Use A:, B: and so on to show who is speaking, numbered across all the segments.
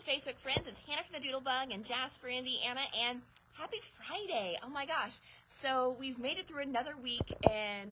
A: Hey Facebook friends, it's Hannah from the Doodlebug and Jasper, Indiana, and happy Friday. Oh my gosh. So we've made it through another week, and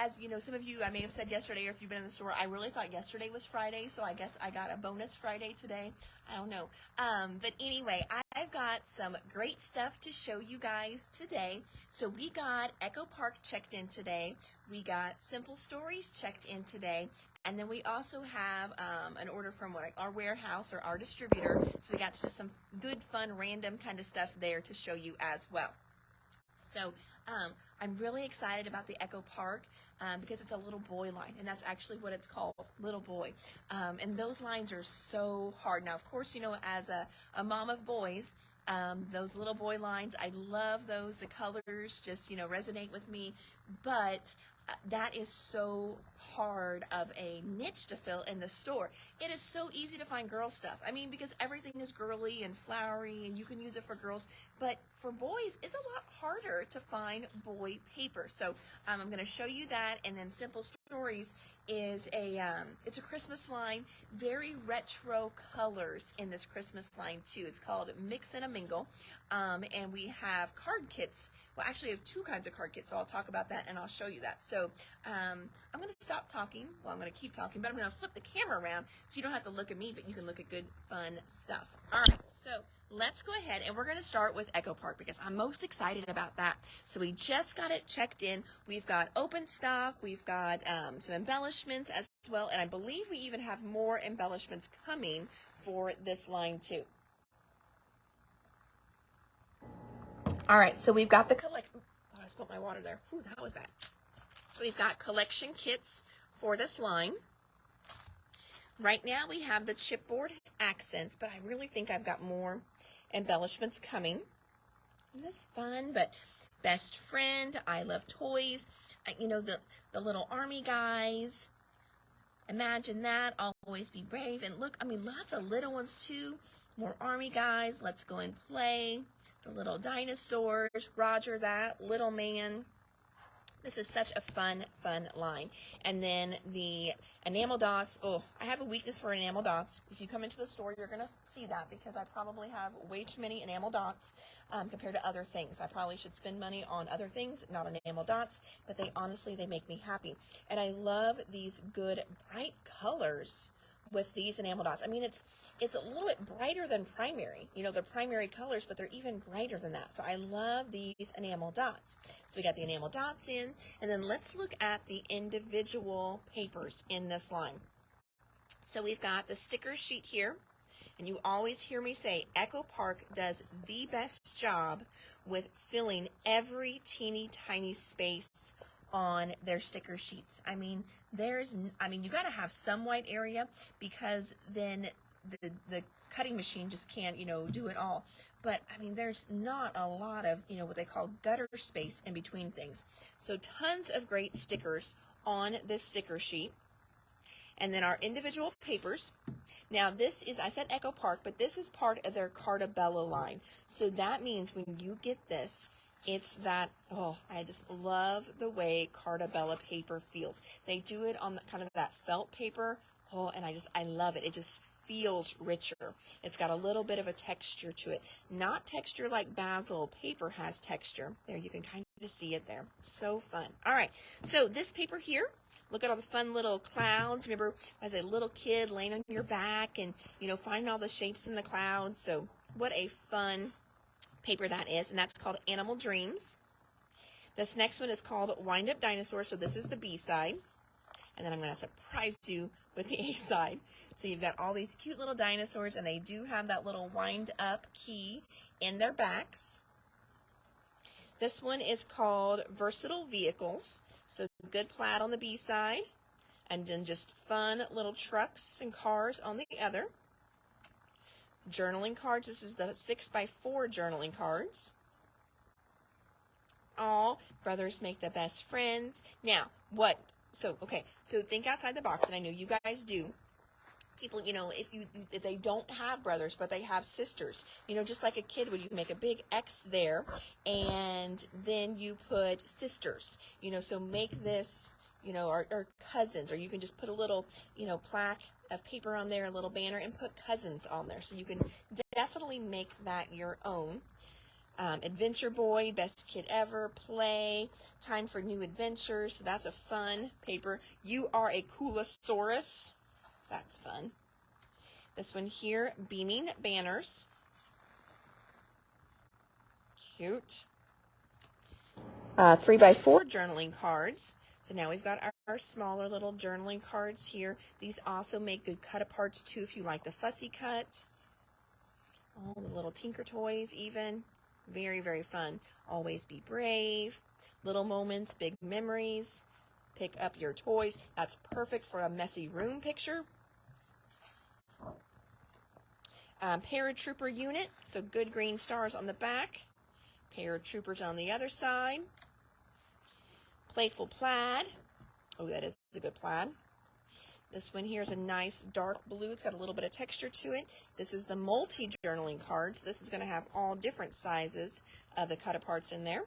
A: as you know, some of you, I may have said yesterday, or if you've been in the store, I really thought yesterday was Friday, so I guess I got a bonus Friday today. I don't know. But anyway, I've got some great stuff to show you guys today. So we got Echo Park checked in today. We got Simple Stories checked in today. And then we also have an order from our warehouse or our distributor. So we got just some good, fun, random kind of stuff there to show you as well. So I'm really excited about the Echo Park because it's a little boy line, and that's actually what it's called, little boy. And those lines are so hard. Now, of course, you know, as a mom of boys, those little boy lines, I love those. The colors just, you know, resonate with me. But that is so hard of a niche to fill in the store. It is so easy to find girl stuff. I mean, because everything is girly and flowery and you can use it for girls, but for boys, it's a lot harder to find boy paper. So I'm going to show you that, and then Simple Stories is it's a Christmas line, very retro colors in this Christmas line too. It's called Mix and a Mingle, and we have card kits. Well, actually, we have two kinds of card kits, so I'll talk about that and I'll show you that. So I'm going to stop talking. Well, I'm going to keep talking, but I'm going to flip the camera around so you don't have to look at me, but you can look at good, fun stuff. All right, so let's go ahead and we're going to start with Echo Park because I'm most excited about that. So we just got it checked in. We've got open stock. We've got some embellishments as well, and I believe we even have more embellishments coming for this line too. All right, so we've got the collection. Oh, I spilled my water there. Ooh, that was bad. So we've got collection kits for this line. Right now we have the chipboard accents, but I really think I've got more embellishments coming. Isn't this fun? But best friend, I love toys. You know, the little army guys. Imagine that. Always be brave. And look, I mean, lots of little ones too. More army guys. Let's go and play. The little dinosaurs. Roger that. Little man. This is such a fun line. And then the enamel dots. Oh, I have a weakness for enamel dots. If you come into the store, you're going to see that because I probably have way too many enamel dots compared to other things. I probably should spend money on other things, not enamel dots, but they honestly make me happy. And I love these good bright colors with these enamel dots. I mean, it's a little bit brighter than primary. You know, they're primary colors, but they're even brighter than that. So I love these enamel dots. So we got the enamel dots in, and then let's look at the individual papers in this line. So we've got the sticker sheet here, and you always hear me say Echo Park does the best job with filling every teeny tiny space on their sticker sheets. I mean, you got to have some white area because then the cutting machine just can't, you know, do it all. But I mean, there's not a lot of, you know, what they call gutter space in between things. So tons of great stickers on this sticker sheet. And then our individual papers. Now this is, I said Echo Park, but this is part of their Cartabella line. So that means when you get this, it's that, oh, I just love the way Cartabella paper feels. They do it on kind of that felt paper. Oh, and I love it. It just feels richer. It's got a little bit of a texture to it. Not texture like Basil paper has texture. There, you can kind of see it there. So fun. All right, so this paper here, look at all the fun little clouds. Remember, as a little kid laying on your back and, you know, finding all the shapes in the clouds. So what a fun paper that is, and that's called Animal Dreams. This next one is called Wind Up Dinosaur, so this is the B side. And then I'm going to surprise you with the A side. So you've got all these cute little dinosaurs, and they do have that little wind up key in their backs. This one is called Versatile Vehicles. So good plaid on the B side, and then just fun little trucks and cars on the other. Journaling cards. This is the 6x4 journaling cards. All brothers make the best friends. Now, what? So think outside the box, and I know you guys do. People, you know, if they don't have brothers, but they have sisters, you know, just like a kid would, you make a big X there, and then you put sisters, you know, so make this, you know, or cousins, or you can just put a little, you know, plaque of paper on there, a little banner, and put cousins on there. So you can definitely make that your own. Adventure Boy, best kid ever, play, time for new adventures. So that's a fun paper. You are a Coolosaurus. That's fun. This one here, beaming banners. Cute. 3x4 journaling cards. So now we've got our smaller little journaling cards here. These also make good cut-aparts too if you like the fussy cut. All the little Tinker Toys even. Very, very fun. Always be brave. Little moments, big memories. Pick up your toys. That's perfect for a messy room picture. Paratrooper unit. So good green stars on the back. Paratroopers on the other side. Playful plaid. Oh, that is a good plaid. This one here is a nice dark blue. It's got a little bit of texture to it. This is the multi-journaling card. So this is going to have all different sizes of the cut-aparts in there.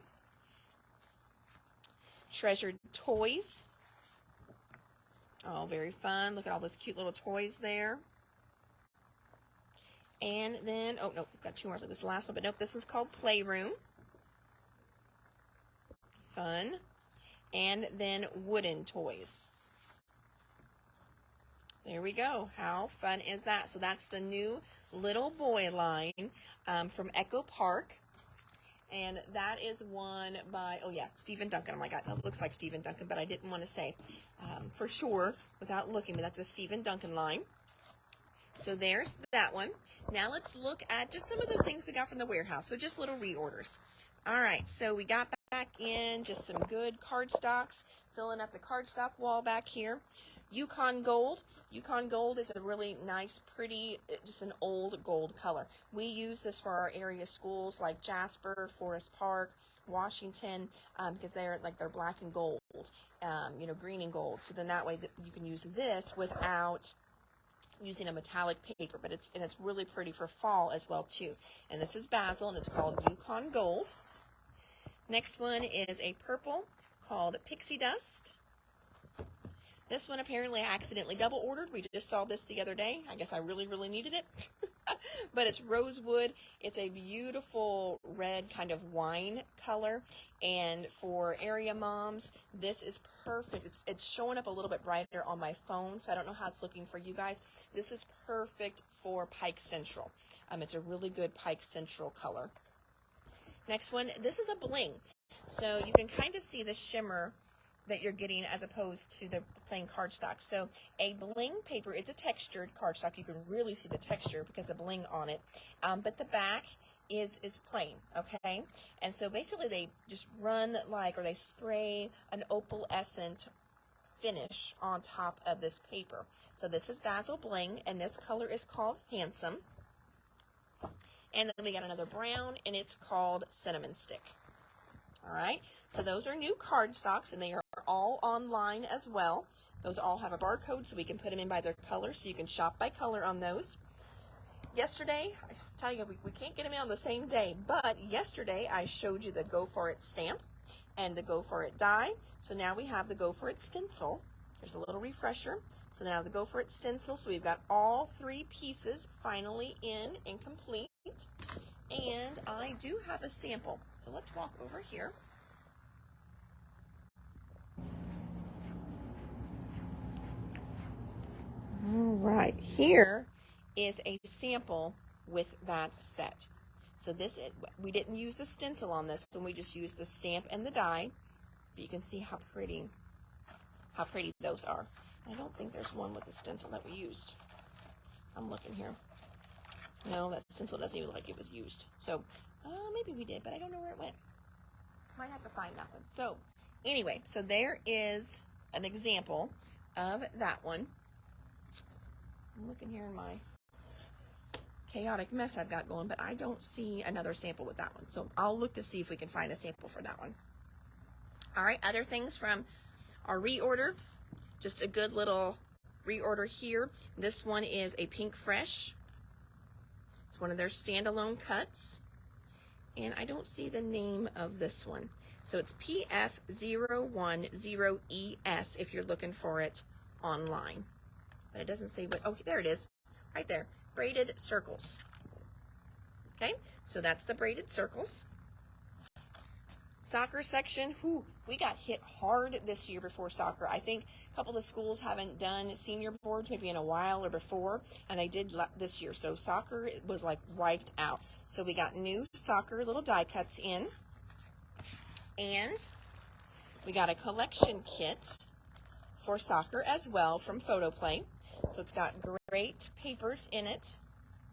A: Treasured toys. Oh, very fun. Look at all those cute little toys there. And then, oh, no, we've got two more. So this is the last one, but nope, this is called Playroom. Fun. And then wooden toys. There we go. How fun is that? So that's the new Little Boy line from Echo Park. And that is one by, oh yeah, Stephen Duncan. Oh my God, that looks like Stephen Duncan, but I didn't want to say for sure without looking, but that's a Stephen Duncan line. So there's that one. Now let's look at just some of the things we got from the warehouse. So just little reorders. All right, so we got back in just some good cardstocks, filling up the cardstock wall back here. Yukon Gold. Yukon Gold is a really nice, pretty, just an old gold color. We use this for our area schools like Jasper, Forest Park, Washington, because they're black and gold, you know, green and gold. So then that way you can use this without using a metallic paper, but it's really pretty for fall as well too. And this is Basil, and it's called Yukon Gold. Next one is a purple called Pixie Dust. This one apparently I accidentally double ordered. We just saw this the other day. I guess I really, really needed it. But it's rosewood. It's a beautiful red kind of wine color. And for area moms, this is perfect. It's showing up a little bit brighter on my phone, so I don't know how it's looking for you guys. This is perfect for Pike Central. It's a really good Pike Central color. Next one, this is a bling. So you can kind of see the shimmer that you're getting as opposed to the plain cardstock. So a bling paper is a textured cardstock. You can really see the texture because of the bling on it. But the back is plain, okay? And so basically they just run or they spray an opalescent finish on top of this paper. So this is Basil Bling, and this color is called Handsome. And then we got another brown, and it's called Cinnamon Stick. All right, so those are new cardstocks, and they are all online as well. Those all have a barcode, so we can put them in by their color, so you can shop by color on those. Yesterday, I tell you, we can't get them in on the same day, but yesterday I showed you the Go For It stamp and the Go For It die. So now we have the Go For It stencil. Here's a little refresher. So now the Go For It stencil, so we've got all three pieces finally in and complete. And I do have a sample. So let's walk over here. All right, here is a sample with that set. So this, we didn't use the stencil on this one, we just used the stamp and the die. But you can see how pretty those are. I don't think there's one with the stencil that we used. I'm looking here. No, that stencil doesn't even look like it was used. So maybe we did, but I don't know where it went. Might have to find that one. So anyway, so there is an example of that one. I'm looking here in my chaotic mess I've got going, but I don't see another sample with that one. So I'll look to see if we can find a sample for that one. All right, other things from our reorder. Just a good little reorder here. This one is a Pink Fresh. It's one of their standalone cuts. And I don't see the name of this one. So it's PF010ES if you're looking for it online. but it doesn't say what, oh, there it is, right there, braided circles. Okay, so that's the braided circles. Soccer section, whew, we got hit hard this year before soccer. I think a couple of the schools haven't done senior boards maybe in a while or before, and they did this year. So soccer was like wiped out. So we got new soccer little die cuts in, and we got a collection kit for soccer as well from Photoplay. So it's got great papers in it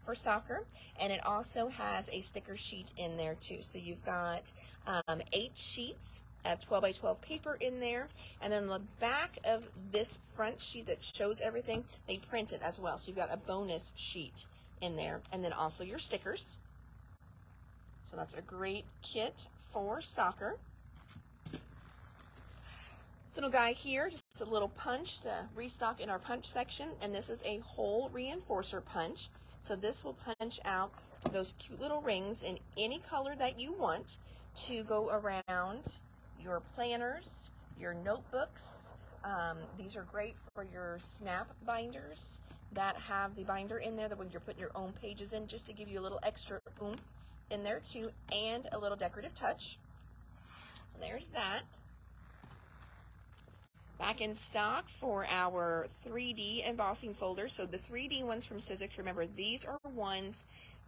A: for soccer, and it also has a sticker sheet in there too. So you've got 8 sheets of 12 by 12 paper in there, and then on the back of this front sheet that shows everything, they print it as well. So you've got a bonus sheet in there, and then also your stickers. So that's a great kit for soccer. This little guy here, just a little punch to restock in our punch section, and this is a hole reinforcer punch. So this will punch out those cute little rings in any color that you want to go around your planners, your notebooks. These are great for your snap binders that have the binder in there that when you're putting your own pages in, just to give you a little extra oomph in there too, and a little decorative touch. So there's that. Back in stock for our 3D embossing folders. So the 3D ones from Sizzix, remember, these are ones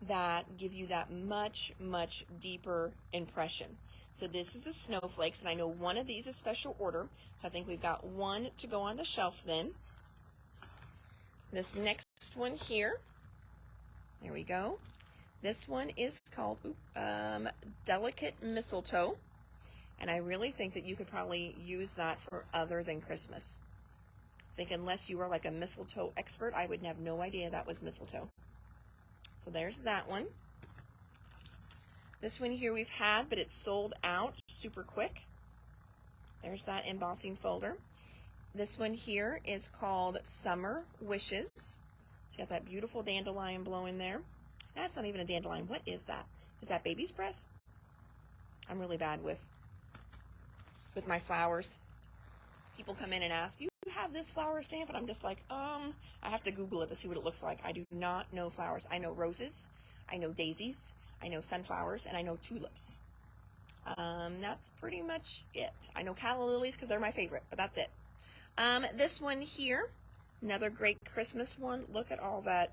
A: that give you that much, much deeper impression. So this is the snowflakes, and I know one of these is special order, so I think we've got one to go on the shelf then. This next one here, there we go. This one is called Delicate Mistletoe. And I really think that you could probably use that for other than Christmas. I think unless you were like a mistletoe expert, I would have no idea that was mistletoe. So there's that one. This one here we've had, but it's sold out super quick. There's that embossing folder. This one here is called Summer Wishes. So you got that beautiful dandelion blowing there. That's not even a dandelion. What is that? Is that baby's breath? I'm really bad with my flowers. People come in and ask, you have this flower stamp? And I'm just like, I have to Google it to see what it looks like. I do not know flowers. I know roses, I know daisies, I know sunflowers, and I know tulips. That's pretty much it. I know calla lilies because they're my favorite, but that's it. This one here, another great Christmas one. Look at all that.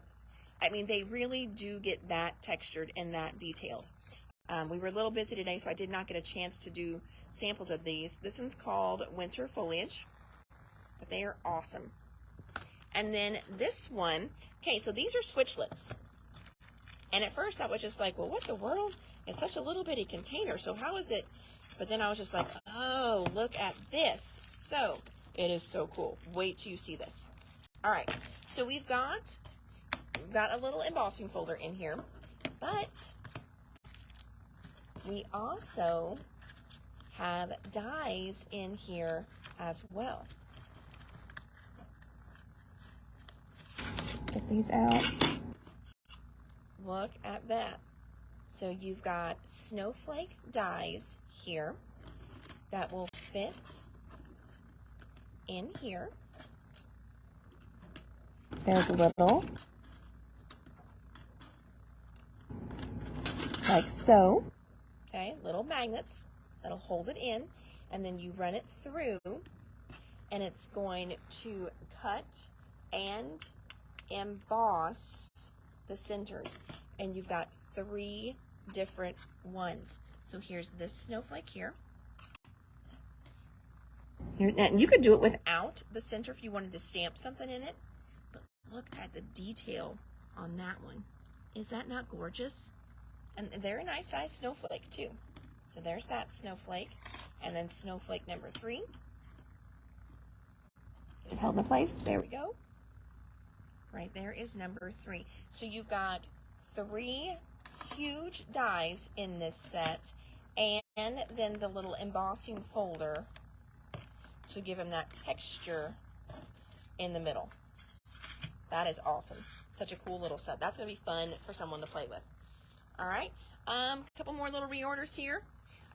A: I mean, they really do get that textured and that detailed. We were a little busy today, so I did not get a chance to do samples of these. This one's called Winter Foliage, but they are awesome. And then this one, okay, so these are switchlets. And at first I was just like, well, what the world? It's such a little bitty container, so how is it? But then I was just like, oh, look at this. So it is so cool. Wait till you see this. All right, so we've got a little embossing folder in here, but we also have dies in here as well. Get these out. Look at that. So you've got snowflake dies here that will fit in here. There's a little, like so. Okay, little magnets that'll hold it in, and then you run it through, and it's going to cut and emboss the centers. And you've got 3 different ones. So here's this snowflake here. And you could do it without the center if you wanted to stamp something in it, but look at the detail on that one. Is that not gorgeous? And they're a nice size snowflake too. So there's that snowflake. And then snowflake number 3. Get it held in place. There we go. Right there is number 3. So you've got 3 huge dies in this set, and then the little embossing folder to give them that texture in the middle. That is awesome. Such a cool little set. That's going to be fun for someone to play with. All right, a couple more little reorders here.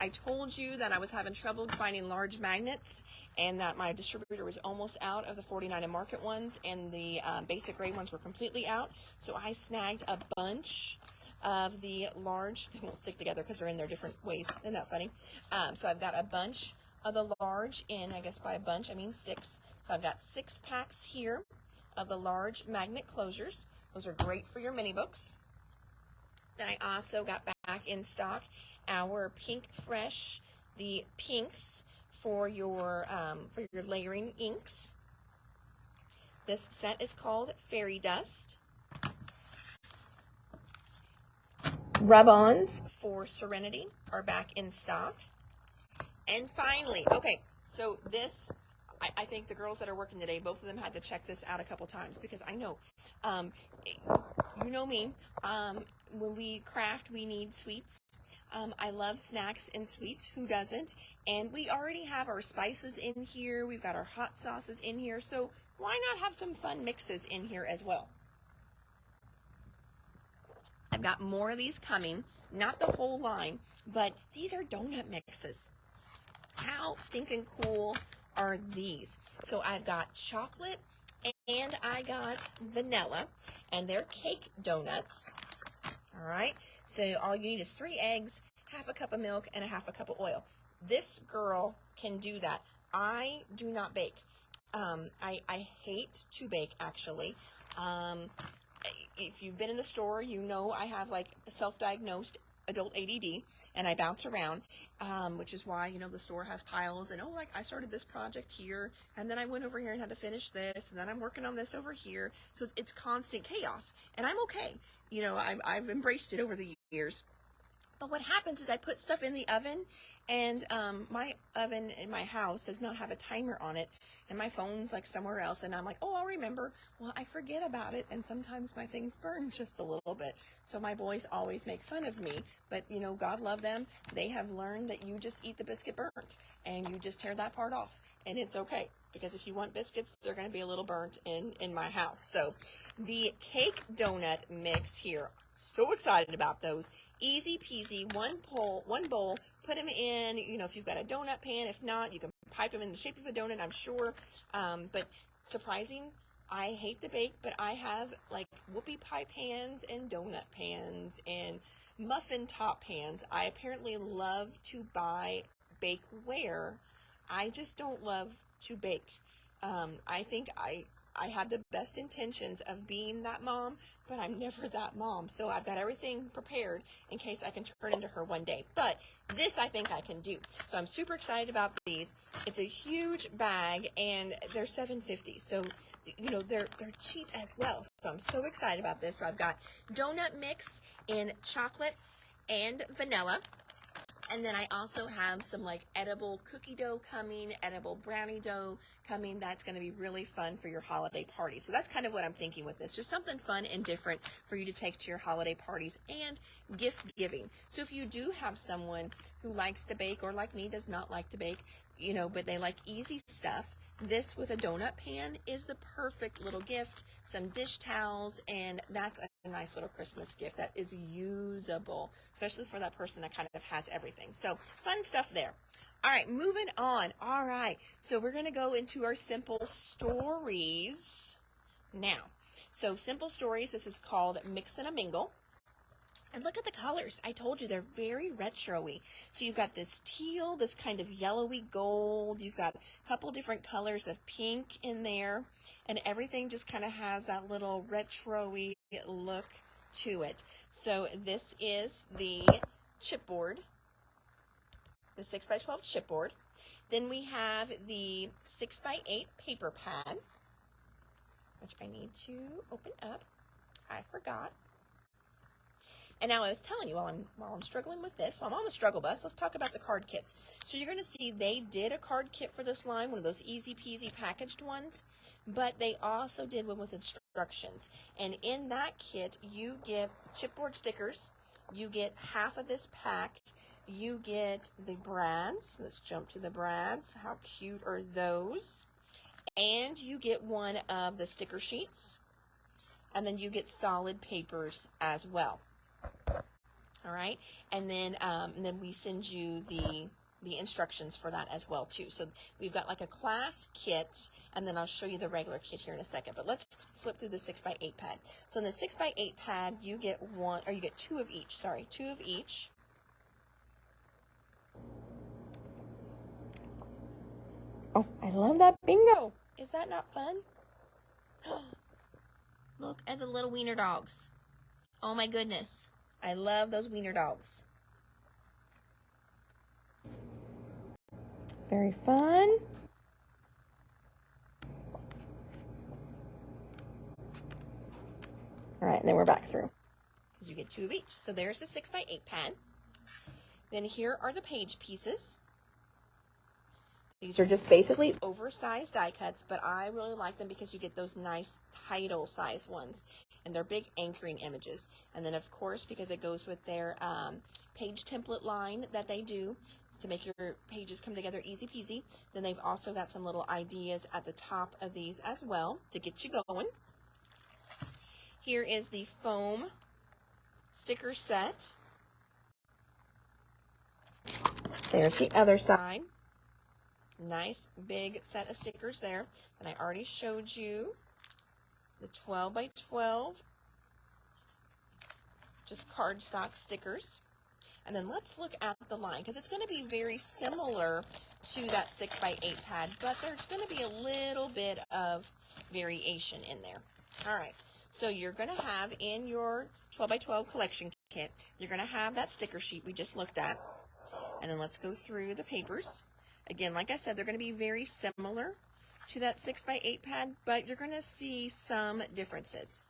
A: I told you that I was having trouble finding large magnets and that my distributor was almost out of the 49 and Market ones, and the basic gray ones were completely out. So I snagged a bunch of the large. They won't stick together because they're in their different ways. Isn't that funny? So I've got a bunch of the large in, I guess by a bunch I mean 6. So I've got 6 packs here of the large magnet closures. Those are great for your mini books. Then I also got back in stock our Pink Fresh, the pinks for your layering inks. This set is called Fairy Dust. Rub-ons for Serenity are back in stock. And finally, okay, so this, I think the girls that are working today, both of them had to check this out a couple times because I know, you know me, when we craft, we need sweets. I love snacks and sweets. Who doesn't? And we already have our spices in here. We've got our hot sauces in here. So why not have some fun mixes in here as well? I've got more of these coming. Not the whole line, but these are donut mixes. How stinking cool are these? So I've got chocolate and I got vanilla, and they're cake donuts. All right, so all you need is 3 eggs, half a cup of milk, and a half a cup of oil. This girl can do that. I do not bake. I hate to bake, actually. If you've been in the store, you know I have like a self-diagnosed adult ADD, and I bounce around, which is why, you know, the store has piles, and, oh, like, I started this project here, and then I went over here and had to finish this, and then I'm working on this over here, so it's constant chaos, and I'm okay. You know, I've embraced it over the years. But what happens is I put stuff in the oven, and my oven in my house does not have a timer on it, and my phone's like somewhere else, and I'm like, oh, I'll remember. Well, I forget about it, and sometimes my things burn just a little bit. So my boys always make fun of me, but, you know, God love them. They have learned that you just eat the biscuit burnt, and you just tear that part off, and it's okay, because if you want biscuits, they're going to be a little burnt in my house. So the cake donut mix here, so excited about those. Easy peasy, one bowl, put them in, you know, if you've got a donut pan. If not, you can pipe them in the shape of a donut, I'm sure. But surprising, I hate to bake, but I have like whoopie pie pans and donut pans and muffin top pans. I apparently love to buy bakeware. I just don't love to bake. I think I have the best intentions of being that mom, but I'm never that mom. So I've got everything prepared in case I can turn into her one day. But this I think I can do. So I'm super excited about these. It's a huge bag, and they're $7.50. So, you know, they're cheap as well. So I'm so excited about this. So I've got donut mix in chocolate and vanilla. And then I also have some like edible cookie dough coming, edible brownie dough coming. That's going to be really fun for your holiday party. So that's kind of what I'm thinking with this. Just something fun and different for you to take to your holiday parties and gift giving. So if you do have someone who likes to bake, or like me does not like to bake, you know, but they like easy stuff, this with a donut pan is the perfect little gift. Some dish towels, and that's a nice little Christmas gift that is usable, especially for that person that kind of has everything. So fun stuff there. All right, moving on. All right, so we're going to go into our simple stories now. So simple stories, this is called Mix and a Mingle. And look at the colors. I told you they're very retro-y. So you've got this teal, this kind of yellowy gold. You've got a couple different colors of pink in there. And everything just kind of has that little retro-y look to it. So this is the chipboard, the 6x12 chipboard. Then we have the 6x8 paper pad, which I need to open up. I forgot. And now I was telling you, while I'm struggling with this, while I'm on the struggle bus, let's talk about the card kits. So you're going to see they did a card kit for this line, one of those easy peasy packaged ones, but they also did one with instructions. And in that kit, you get chipboard stickers, you get half of this pack, you get the brads. Let's jump to the brads. How cute are those? And you get one of the sticker sheets, and then you get solid papers as well. All right, and then we send you the instructions for that as well too. So we've got like a class kit, and then I'll show you the regular kit here in a second. But let's flip through the 6x8 pad. So in the 6x8 pad, you get you get two of each. Sorry, two of each. Oh, I love that bingo. Is that not fun? Look at the little wiener dogs. Oh my goodness. I love those wiener dogs. Very fun. All right, and then we're back through. Because you get two of each. So there's the 6x8 pad. Then here are the page pieces. These are just basically oversized die cuts, but I really like them because you get those nice title size ones, and they're big anchoring images. And then of course, because it goes with their page template line that they do to make your pages come together easy peasy, then they've also got some little ideas at the top of these as well to get you going. Here is the foam sticker set. There's the other side. Nice big set of stickers there. And I already showed you the 12x12 just cardstock stickers. And then let's look at the line, because it's going to be very similar to that 6x8 pad, but there's going to be a little bit of variation in there. All right, so you're going to have in your 12x12 collection kit, you're going to have that sticker sheet we just looked at. And then let's go through the papers. Again, like I said, they're going to be very similar to that 6x8 pad, but you're going to see some differences.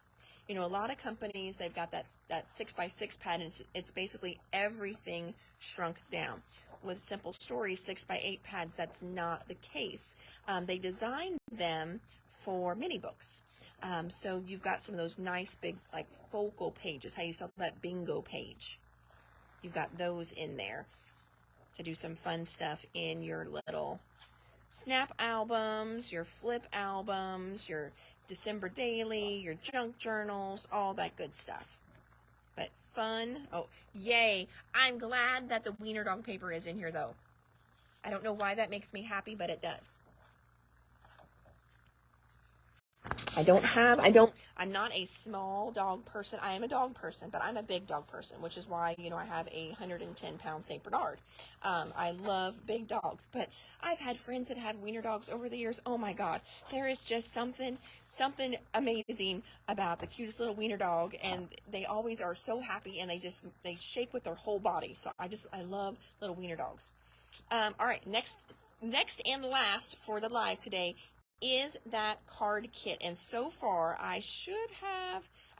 A: You know, a lot of companies, they've got that 6x6 pad, and it's basically everything shrunk down. With Simple Stories 6x8 pads, that's not the case. They designed them for mini books. So you've got some of those nice big, like, focal pages, how you saw that bingo page. You've got those in there to do some fun stuff in your little snap albums, your flip albums, your December daily, your junk journals, all that good stuff. But fun. Oh, yay. I'm glad that the wiener dog paper is in here, though. I don't know why that makes me happy, but it does. I'm not a small dog person. I am a dog person, but I'm a big dog person, which is why, you know, I have a 110-pound St. Bernard. I love big dogs, but I've had friends that have wiener dogs over the years. Oh my God, there is just something amazing about the cutest little wiener dog, and they always are so happy, and they shake with their whole body. So I love little wiener dogs. All right, next and last for the live today is that card kit, and so far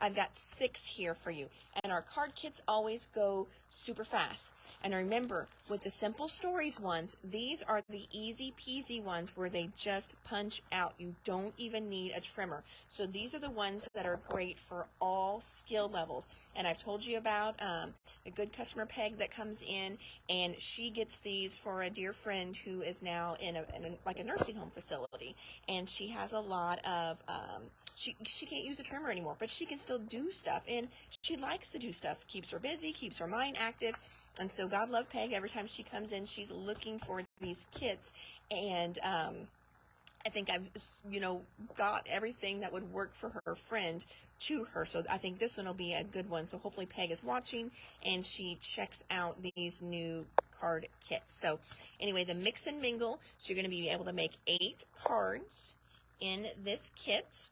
A: I've got 6 here for you, and our card kits always go super fast. And remember, with the Simple Stories ones, these are the easy peasy ones where they just punch out. You don't even need a trimmer. So these are the ones that are great for all skill levels. And I've told you about a good customer, Peg, that comes in, and she gets these for a dear friend who is now in a nursing home facility, and she has a lot of she can't use a trimmer anymore, but she can still do stuff, and she likes to do stuff. Keeps her busy, keeps her mind active, and so God love Peg. Every time she comes in, she's looking for these kits, and I think I've, you know, got everything that would work for her friend to her. So I think this one will be a good one. So hopefully Peg is watching and she checks out these new card kits. So anyway, the mix and mingle. So you're going to be able to make 8 cards in this kit.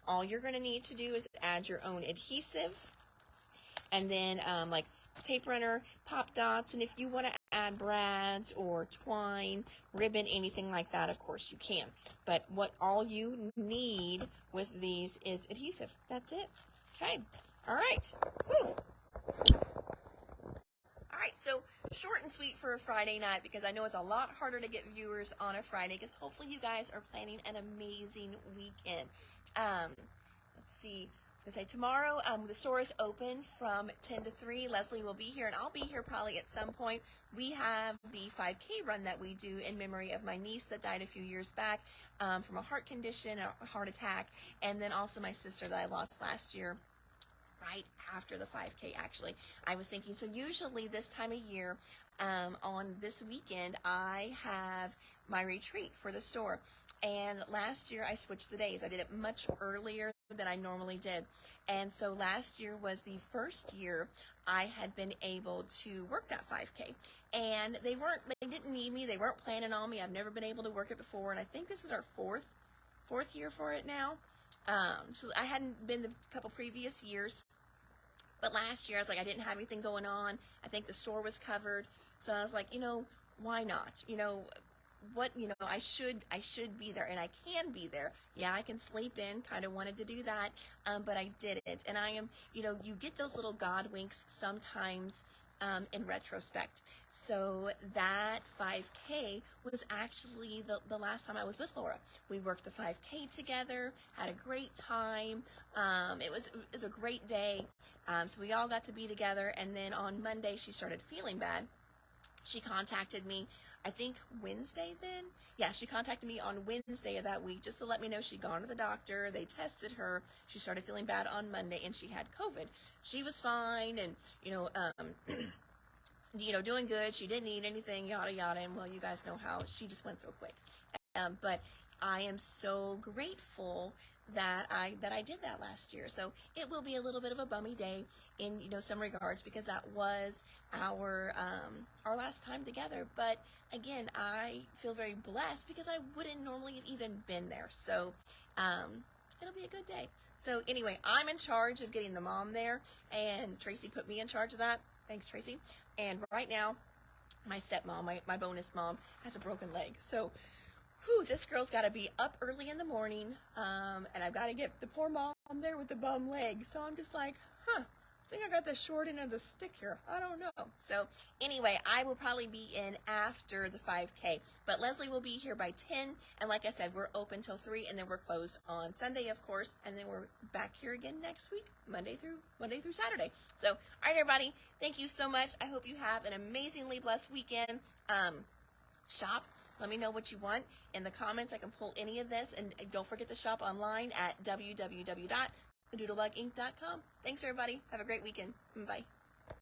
A: All you're going to need to do is add your own adhesive, and then like tape runner, pop dots, and if you want to add brads or twine, ribbon, anything like that, of course you can. But what all you need with these is adhesive. That's it. Okay. All right. Woo. All right, so short and sweet for a Friday night, because I know it's a lot harder to get viewers on a Friday, because hopefully you guys are planning an amazing weekend. Let's see. I was going to say tomorrow the store is open from 10 to 3. Leslie will be here, and I'll be here probably at some point. We have the 5K run that we do in memory of my niece that died a few years back from a heart condition, a heart attack, and then also my sister that I lost last year right after the 5K, actually. I was thinking, so usually this time of year, on this weekend, I have my retreat for the store. And last year I switched the days. I did it much earlier than I normally did. And so last year was the first year I had been able to work that 5K. And they didn't need me. They weren't planning on me. I've never been able to work it before. And I think this is our fourth year for it now. So I hadn't been the couple previous years. But last year I was like, I didn't have anything going on. I think the store was covered. So I was like, why not? I should be there, and I can be there. Yeah, I can sleep in, kind of wanted to do that, but I didn't. And I am, you get those little God winks sometimes in retrospect. So that 5K was actually the last time I was with Laura. We worked the 5K together, had a great time. It was a great day. So we all got to be together, and then on Monday she started feeling bad. She contacted me, I think Wednesday then? Yeah, she contacted me on Wednesday of that week just to let me know she'd gone to the doctor. They tested her. She started feeling bad on Monday, and she had COVID. She was fine and, doing good. She didn't need anything, yada, yada. And, well, you guys know how she just went so quick. But I am so grateful that I did that last year. So it will be a little bit of a bummy day in some regards, because that was our last time together. But again, I feel very blessed because I wouldn't normally have even been there. So it'll be a good day. So anyway, I'm in charge of getting the mom there, and Tracy put me in charge of that. Thanks, Tracy. And right now, my stepmom, my bonus mom, has a broken leg. So this girl's got to be up early in the morning, and I've got to get the poor mom there with the bum leg. So I'm just like, I think I got the short end of the stick here. I don't know. So anyway, I will probably be in after the 5K, but Leslie will be here by 10. And like I said, we're open till 3, and then we're closed on Sunday, of course. And then we're back here again next week, Monday through Saturday. So, all right, everybody, thank you so much. I hope you have an amazingly blessed weekend. Shop. Let me know what you want in the comments. I can pull any of this. And don't forget to shop online at www.thedoodlebuginc.com. Thanks, everybody. Have a great weekend. Bye.